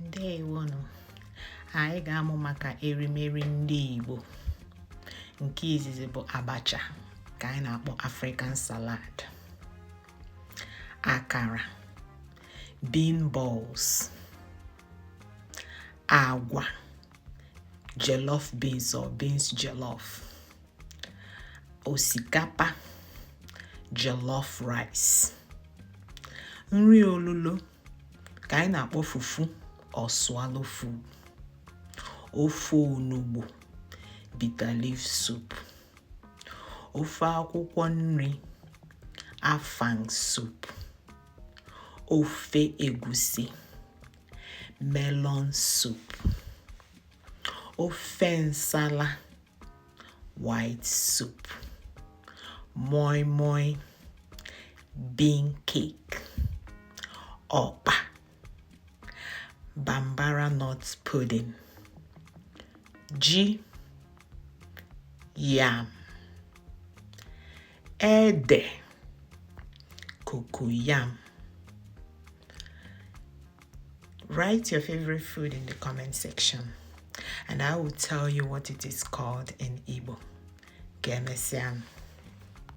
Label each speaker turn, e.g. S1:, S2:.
S1: Ndewono. Anyị ga-amụ maka erimeri ndị Igbo. Nke izizi bụ abacha, ka anyị na-akpọ African salad. Akara, bean balls. Agwa, jollof beans or beans jollof. Osikapa, jollof rice. Nri olulo, ka anyị na-akpọ fufu or swallow food. Ofe onugbu, bitter leaf soup. Ofe akwụkwọ nri, afang soup. Ofe egusi, melon soup. Ofe nsala, white soup. Moi moi, bean cake. Ọkpa, bambara nut pudding. Ji, yam. Ede, cocoyam. Write your favorite food in the comment section, and I will tell you what it is called in Igbo. Gemesian.